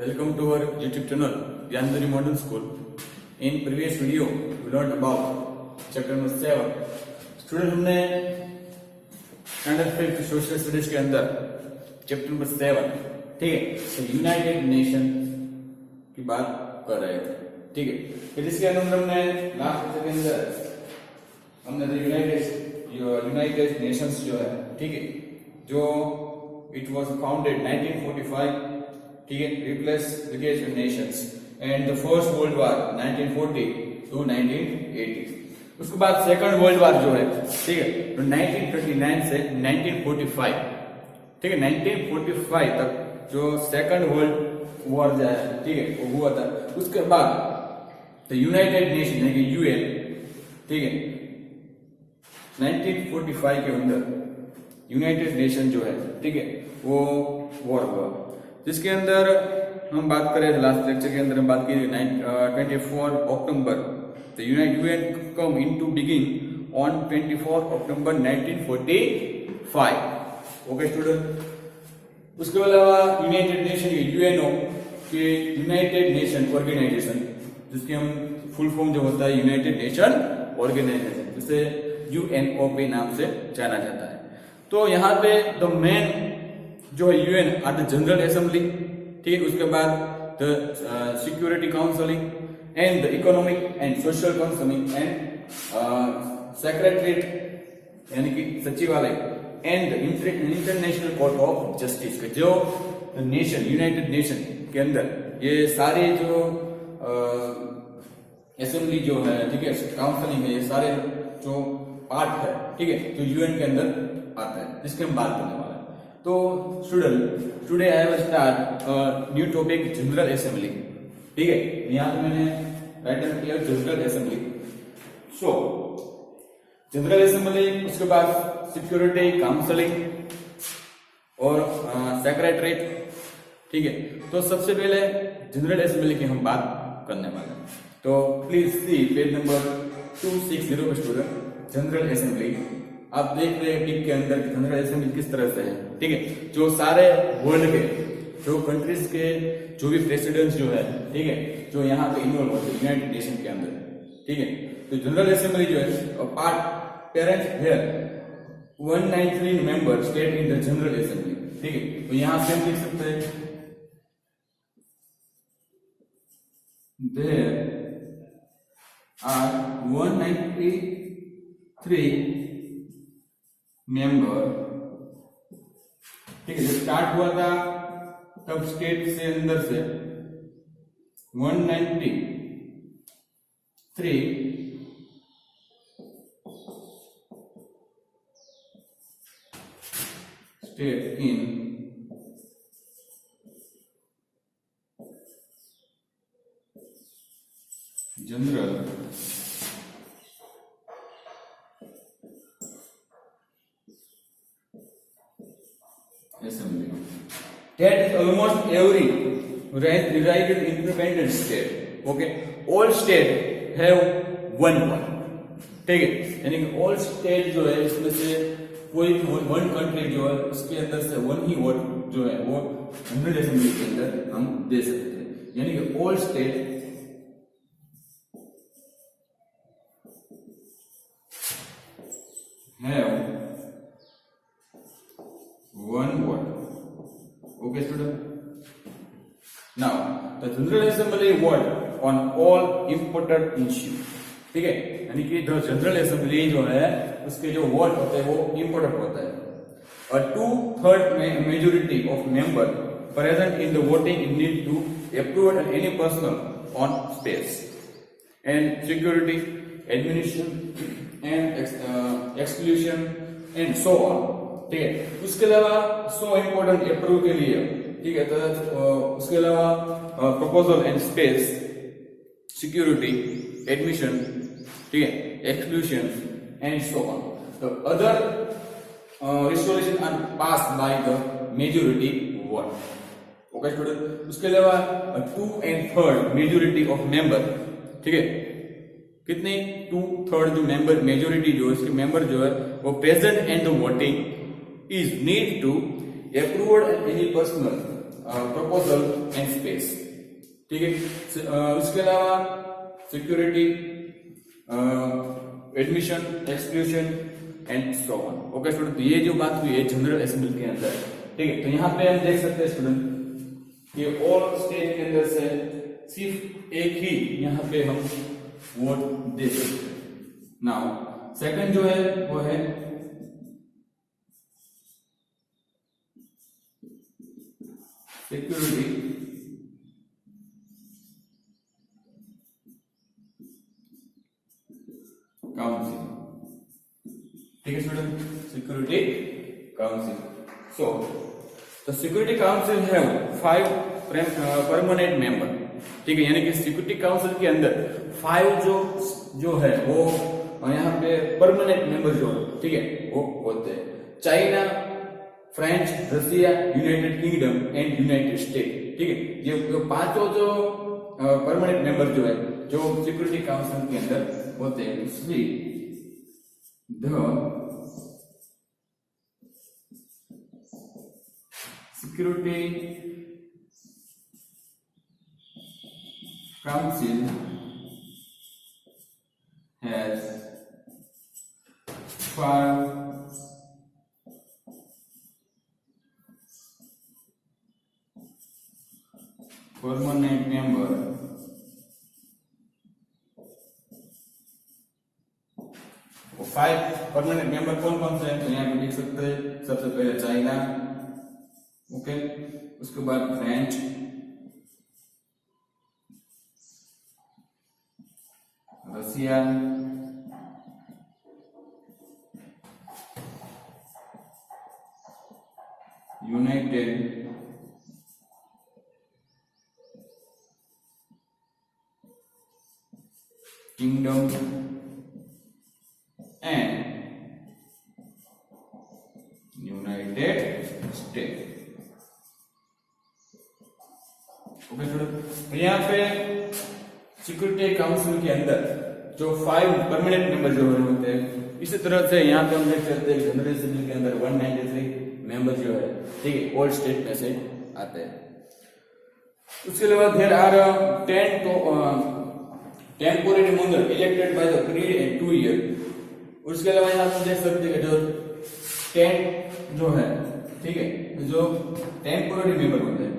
Welcome to our YouTube channel, Yandari Modern School. In previous video, we learned about chapter number 7. Student हमने standard 5 social studies के अंदर chapter number 7, ठीक है, तो United nation की बात कर रहे थे, ठीक है। फिर इसके अंदर हमने लास्ट के अंदर हमने यूनाइटेड नेशंस जो है, ठीक है, जो इट वाज फाउंडेड 1945, ठीक है, replace the nations and the first world war 1940 to 1980। उसके बाद सेकंड वर्ल्ड वार जो है, ठीक है, तो 1939 से 1945, ठीक है, 1945 तक जो सेकंड वर्ल्ड वॉर जो है, ठीक है, वो हुआ था। उसके बाद तो यूनाइटेड नेशन यानी कि यूएन, ठीक है, 1945 के अंदर यूनाइटेड नेशन जो है, ठीक है, वो वॉर हुआ, जिसके अंदर हम बात करें लास्ट लेक्चर के अंदर हम बात की 24 अक्टूबर, तो UN come into begin on 24 October 1945। Okay student. उसके अलावा यूनाइटेड नेशन के यूएनओ के यूनाइटेड नेशन ऑर्गेनाइजेशन, जिसके हम फुल फॉर्म जो होता है यूनाइटेड नेशन ऑर्गेनाइजेशन, जिसे यूएनओपी नाम से जाना जाता है। तो यहाँ पे द मेन जो है UN are the general assembly, ठीक है, उसके बाद the security counselling and the economic and social counselling and secretariat यानी कि सचिवालय and international court of justice के जो नेशन यूनाइटेड नेशन के अंदर ये सारे जो असेंबली जो है, ठीक है, काउंसिलिंग है, ये सारे जो पार्ट है, ठीक है, जो यूएन के अंदर आता है, जिसके हम बात करने वाले हैं। तो student, today I will start new topic general assembly, ठीक है। यहाँ पे मैंने राइट डाउन किया जनरल असेंबली। सो जनरल असेंबली, उसके बाद सिक्योरिटी काउंसिलिंग और सेक्रेटरीट, ठीक है। तो सबसे पहले जनरल असेंबली की हम बात करने वाले हैं। तो प्लीज सी पेज नंबर 260 पे स्टूडेंट, जनरल असेंबली। आप देख रहे हैं टिक के अंदर जनरल असेंबली किस तरह से है, ठीक है, जो सारे वर्ल्ड के जो कंट्रीज के जो भी प्रेसिडेंट्स जो है, ठीक है, जो यहाँ पे इन्वॉल्व होते हैं यूनाइटेड नेशन के अंदर, ठीक है। तो जनरल असेंबली जो है part parents here 193 member state in the general assembly, ठीक है। तो यहाँ से हम लिख सकते हैं देयर आर 193 मेंबर, ठीक है। जब स्टार्ट हुआ था तब स्टेट से अंदर से 193 state in general assembly. That is almost every derived independent state. Okay, all state have one, ठीक है, यानी कि all state जो है इसमें से कोई वन कंट्री जो है उसके अंदर से वन ही वोट जो है वो जनरल असेंबली के अंदर हम दे सकते हैं, यानी कि all state have one vote. Okay student. Now the general assembly vote on all important issues, ठीक है, यानी कि जो जनरल असेंबली जो है उसके जो वोट होते हैं वो इम्पोर्टेंट होता है। A 2/3 majority of member present in the voting need to approve any personal on space and security, administration and exclusion and so on, ठीक है। उसके अलावा सो इम्पोर्टेंट अप्रूव के लिए, ठीक है, तो उसके अलावा proposal and space, security, admission, ठीक है, एक्सक्लूशन एंड सो ऑन। तो other resolution are pass by the majority vote. Okay student. उसके अलावा 2/3 मेजॉरिटी ऑफ मेंबर, ठीक है, कितने 2/3 जो मेंबर मेजॉरिटी जो इसके मेंबर जो है वो present and the voting is need to approve any personal proposal and space, ठीक है। उसके अलावा security, admission, exclusion and so on. Okay student, तो ये जो बात हुई है जनरल असेंबली के अंदर, ठीक है। तो यहाँ पे हम देख सकते हैं स्टूडेंट कि ऑल स्टेट के अंदर से सिर्फ एक ही यहाँ पे हम वोट दे सकते हैं। नाउ सेकंड जो है वो है सिक्योरिटी काउंसिल, ठीक है student, security council. So the security council have 5 permanent member, ठीक है। यानी कि सिक्योरिटी काउंसिल के अंदर 5 जो है वो यहाँ पे परमानेंट मेंबर जो है, ठीक है, वो होते हैं। China, French, Russia, United Kingdom and United state, ठीक है। ये पांचों जो परमानेंट मेंबर जो है जो सिक्योरिटी काउंसिल के अंदर होते हैं। इसलिए the security council has 5 permanent member, वो 5 परमानेंट मेंबर कौन कौन से हैं? तो यहाँ पे लिख सकते हैं। सबसे पहले चाइना, ओके, उसके बाद French, Russia, United Kingdom and United state. Okay student, यहाँ पे सिक्योरिटी काउंसिल के अंदर जो 5 परमानेंट मेंबर जो होते हैं, इसी तरह से यहाँ पे हम देख सकते हैं जनरल असेंबली के अंदर 193 मेंबर जो है, ठीक है, ऑल स्टेट में से आते हैं। उसके अलावा there are 10 temporary member elected by the period and 2 year. उसके अलावा यहाँ पे देख सकते हैं जो 10 जो है, ठीक है, जो टेम्पोररी मेंबर होते हैं,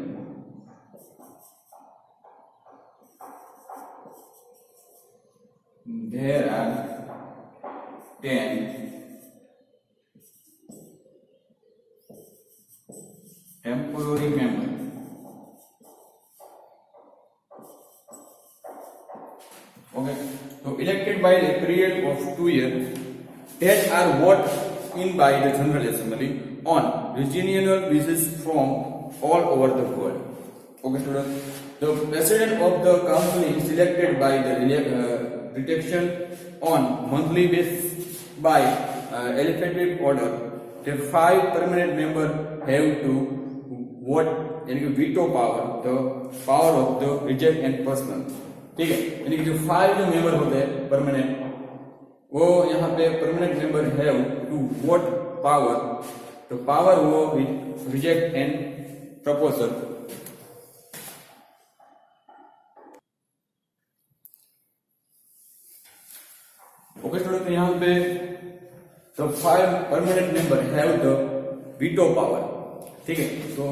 there are 10 temporary members, okay, so elected by a period of 2 years that are voted in by the General Assembly on regional basis from all over the world. Okay students, the president of the council is selected by the reduction on monthly basis by alphabetic order. The 5 permanent members have to vote, यानी कि veto power, the power of the reject and personal, ठीक है। यानी कि जो 5 जो member होते हैं परमानेंट, वो यहाँ पे permanent member have to vote power, तो पावर वो reject and proposal. Okay student, यहाँ पे the 5 permanent member have the veto power, ठीक है। तो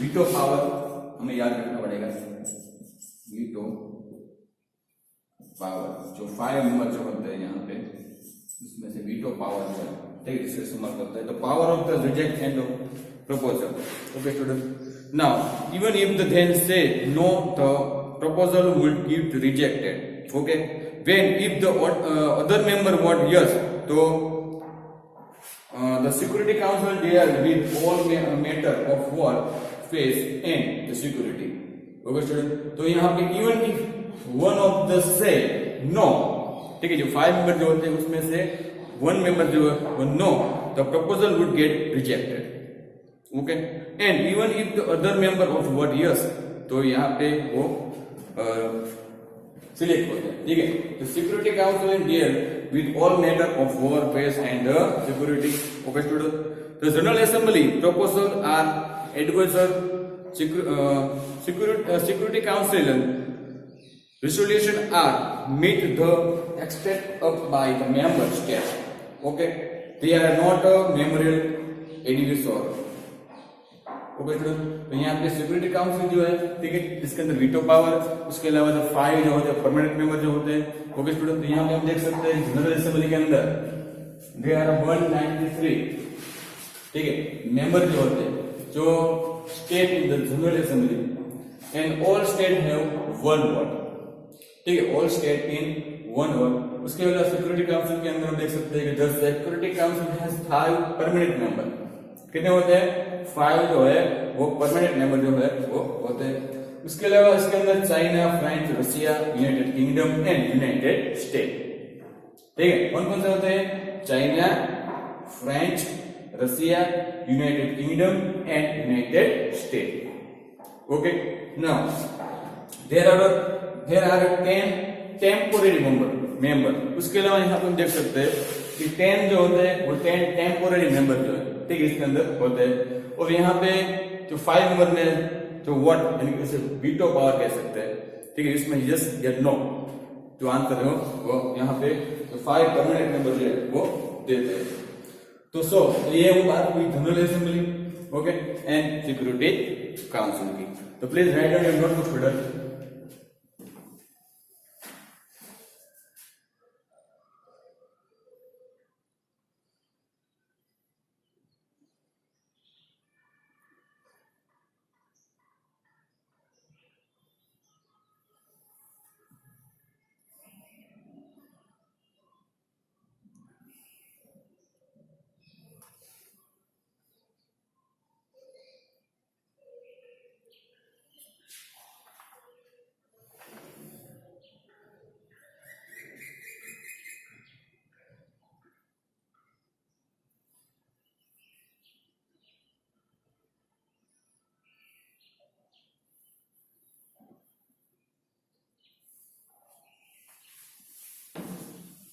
veto power हमें याद रखना पड़ेगा, veto power जो 5 मेंबर जो होते हैं यहाँ पे, उसमें से veto power जो है, ठीक है, जिससे समझ करते हैं, the power of the reject and the proposal। Okay student, now even if the then say no, the proposal will get rejected, okay। when if the other member vote yes, तो the security council deal with all matter of war, face and the security। Okay student, तो यहाँ पे even if one of the say no, ठीक है, जो 5 member जो होते हैं उसमें से 1 मेंबर जो है वो no, the proposal would get rejected, okay। and even if the other member of vote yes, तो यहाँ पे वो सिलेक्ट होते हैं, ठीक है। तो security council deal with all matter of war, peace and security। Okay student, the General Assembly proposals are advisor Security Council resolution are meet the extent up by the member states. Okay, they are not a memorial individual. Okay student, तो यहाँ पे security council जो है, ठीक है, इसके अंदर veto power, उसके अलावा जो 5 जो होते हैं परमानेंट मेंबर जो होते हैं। ओके स्टूडेंट, तो यहाँ पे हम देख सकते हैं जनरल असेंबली के अंदर दे आर 193, ठीक है, मेंबर जो होते हैं, जो state in the general assembly and all state have 1 vote, ठीक है, ऑल स्टेट इन 1 वोट। उसके अलावा सिक्योरिटी काउंसिल के अंदर हम देख सकते हैं कि the security council has 5 permanent member. कितने होते हैं? 5 जो है वो परमानेंट मेंबर जो है वो होते हैं। उसके अलावा इसके अंदर China, France, Russia, United Kingdom and United state, ठीक है, कौन कौन से होते हैं? China, France, Russia, United Kingdom and United state. Okay, now there are 10 temporary member. उसके अलावा यहाँ पर हम देख सकते हैं कि 10 जो होते हैं वो 10 टेम्पोररी मेंबर जो है, ठीक है, इसके अंदर होते हैं। और यहाँ पे जो 5 मेंबर में जो वोट यानी कि इसे वीटो पावर कह सकते हैं, ठीक है, इसमें यस या नो जो आंसर हो वो यहाँ पे जो 5 परमानेंट मेंबर जो है वो देते हैं। तो ये वो बात हुई general assembly, okay, and security council की। तो please write down your notebook student.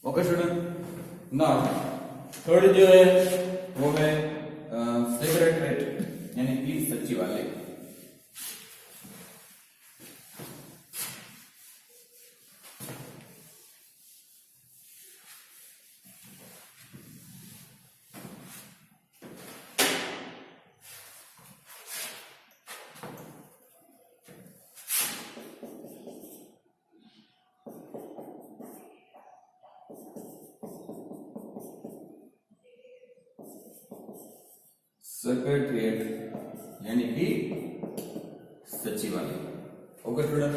Okay student, now third जो है वो है सेक्रेटरीट यानी कि सचिवालय। सेक्रेटरीट यानी कि सचिवालय। Okay student,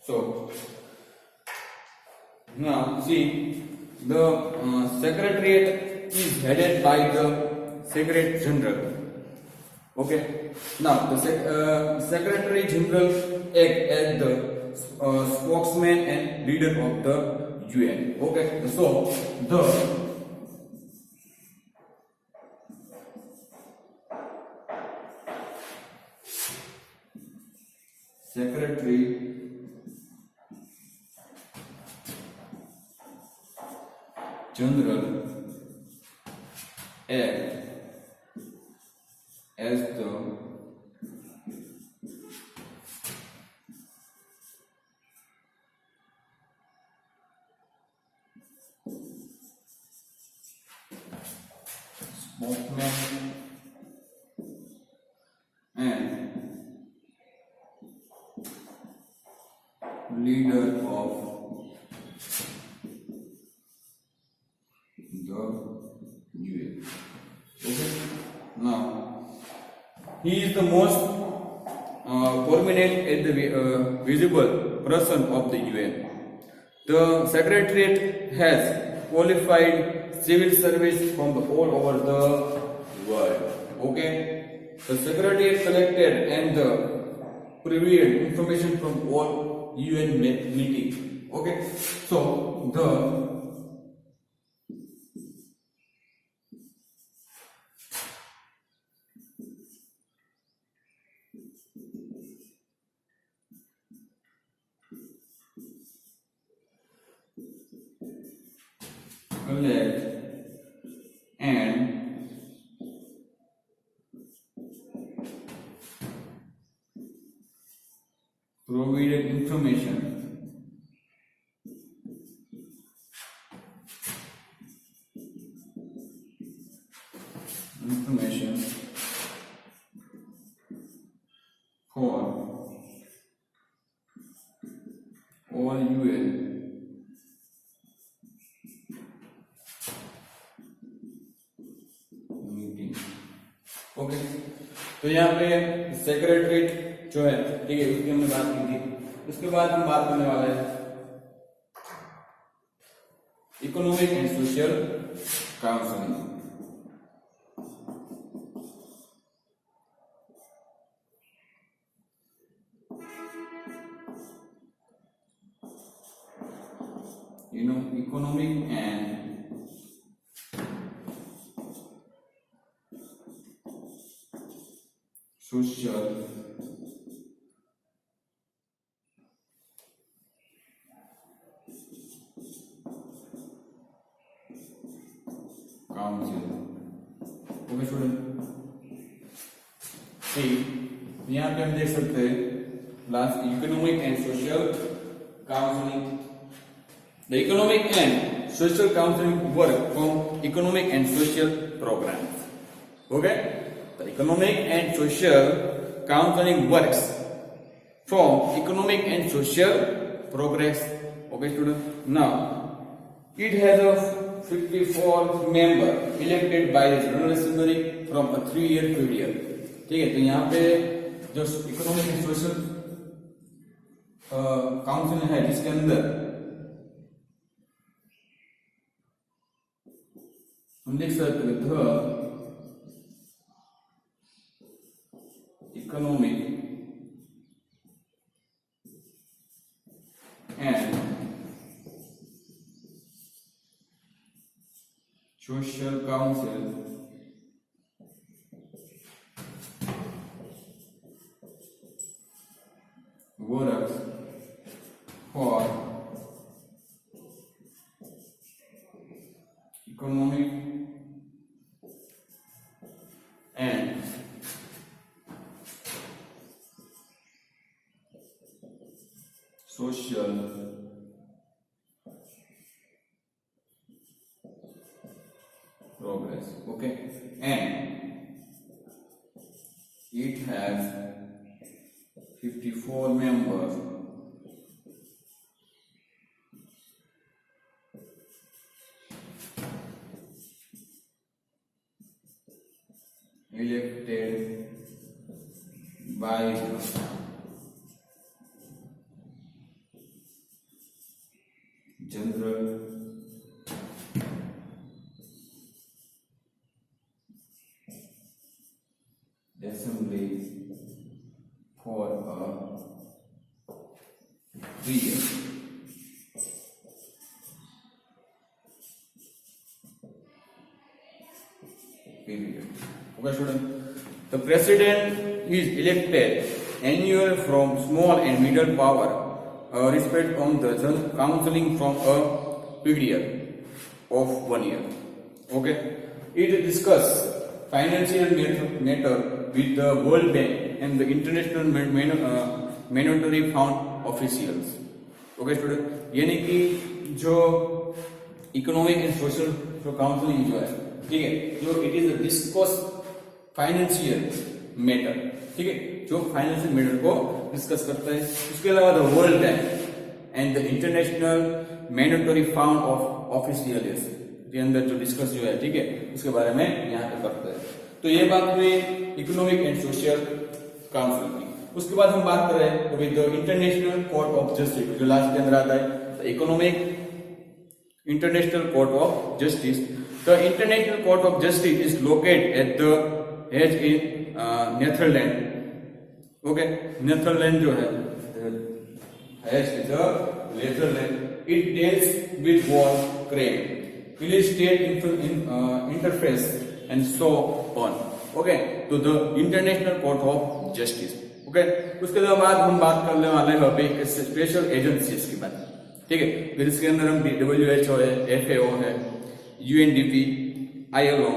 so now see the secretariat is headed by the secretary general. Okay, now the secretary general act as the spokesman and leader of the UN. Okay, so the secretary general act as the spokesman and leader of the UN. Okay. Now he is the most prominent and the visible person of the UN. The secretariat has qualified civil service from all over the world. Okay. The secretariat collected and previewed information from all UN meeting. Okay, so the collect and information for all UL meeting. Okay, तो यहाँ पे secretariat जो है, ठीक है, उसकी हमने बात की थी। उसके बाद हम बात करने वाले हैं economic and social counselling. Economic and social council। Okay student, यहाँ पे हम देख सकते हैं last economic and social counselling. The economic and social counseling work from economic and social programs. Okay? The economic and social counseling works from economic and social progress. Okay, student. Now, it has a 54 member elected by the General Assembly from a 3-year period. ठीक है, तो यहाँ पे जो economic and social council है, जिसके अंदर हम देख सकते हैं the economic and social council works for economic and social progress. Okay, and it has 54 members elected by the General Assembly for a 3-year period. Okay, student. The president is elected annual from small and middle power, respect on the counseling from a period of 1 year. Okay. It discuss financial matter with the World Bank and the International Monetary Fund officials. Okay, student. यानी कि जो economic and social counselling जो है, ठीक है, जो it is discuss financial matter, ठीक है, जो फाइनेंशियल मैटर को डिस्कस करता है। उसके अलावा the world bank and the international monetary fund of officials के अंदर जो डिस्कस जो है, ठीक है, उसके बारे में यहाँ पे करता है। तो ये बात हुई इकोनॉमिक एंड सोशल काउंसिल की। उसके बाद हम बात करें with the international court of justice, जो लास्ट के अंदर आता है economic international court of justice. The international court of justice is located at the hedge in Netherland. Okay, Netherland जो है hedge is the Netherland. It deals with war crime, village state interface and so on. Okay, तो the international court of justice. Okay, उसके बाद हम बात करने वाले हैं अभी स्पेशल एजेंसीज की बात, ठीक है। फिर इसके अंदर हम WHO है, FAO है, UNDP, ILO,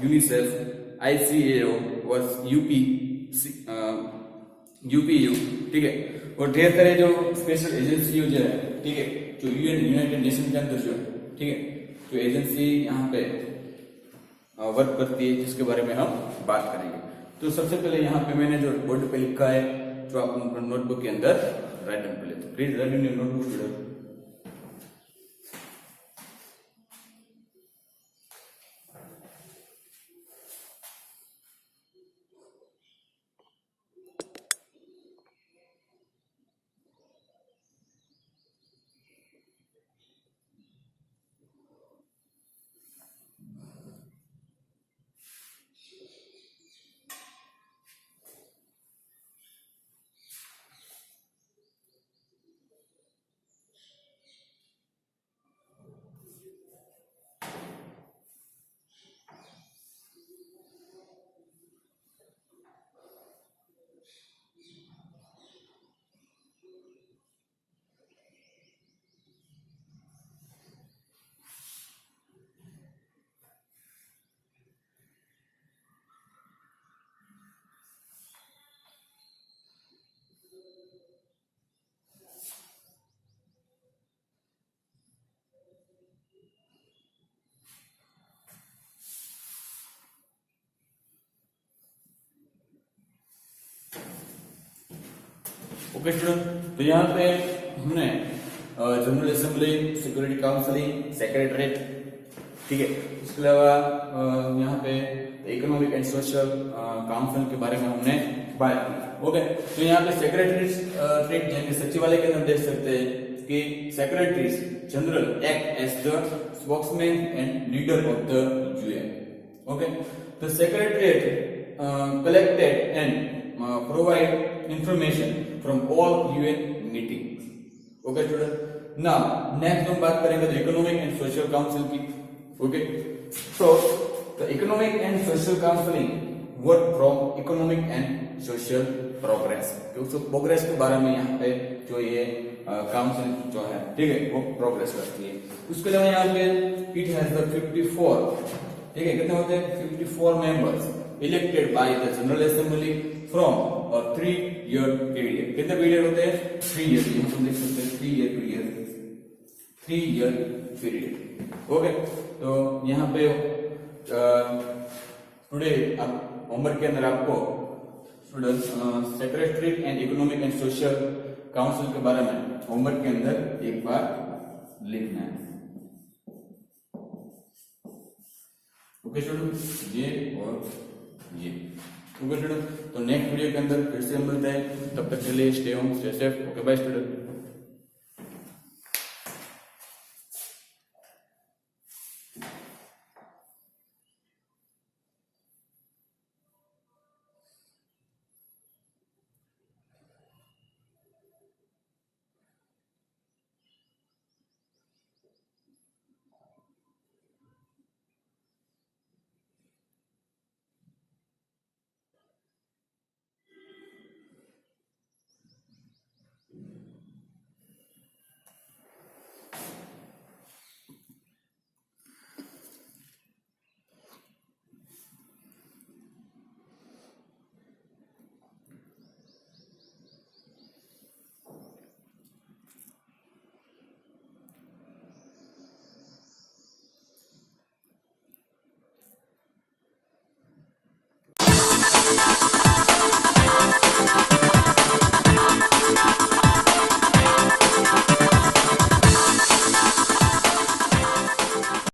UNICEF, ICAO और UPU, ठीक है। और ढेर सारे जो स्पेशल एजेंसी जो है, ठीक है, जो यूएन यूनाइटेड नेशन के अंदर जो, ठीक है, जो एजेंसी यहाँ पे वर्क करती है, जिसके बारे में हम बात करेंगे। तो सबसे पहले यहाँ पे मैंने जो बोर्ड पे लिखा है, जो आप नोटबुक के अंदर राइट डाउन कर लेते हैं। Please right in your notebook. Okay student, तो यहाँ पे हमने general assembly, security counselling, secretariat, ठीक है, इसके अलावा यहाँ पे इकोनॉमिक एंड सोशल काउंसिल के बारे में हमने बात की। ओके, तो यहाँ पे सेक्रेटरीट यानी सचिवालय के अंदर देख सकते हैं कि secretaries general act as the spokesman and leader of the UN. Okay, the secretariat collected and provide information from all UN meetings. Okay student, now next हम बात करेंगे तो इकोनॉमिक एंड सोशल काउंसिल की। Okay, so the economic and social counseling work from economic and social progress, तो उस progress के बारे में यहाँ पे जो ये काउंसिल जो है, ठीक है, वो प्रोग्रेस करती है। उसके अलावा यहाँ पे इट हैज द 54, ठीक है, कितने होते हैं 54 members elected by the general assembly from और 3-year पीरियड। कितने पीरियड होते हैं 3 ईयर, हम देख सकते हैं 3 ईयर पीरियड। ओके, तो यहाँ पे टुडे आप होमवर्क के अंदर आपको student secretary and economic and social council के बारे में होमवर्क के अंदर एक बार लिखना है। ओके स्टूडेंट, ये और ये। ओके स्टूडेंट, तो नेक्स्ट वीडियो के अंदर फिर से हम मिलते हैं, तब तक के लिए stay home, stay safe. Okay bye student.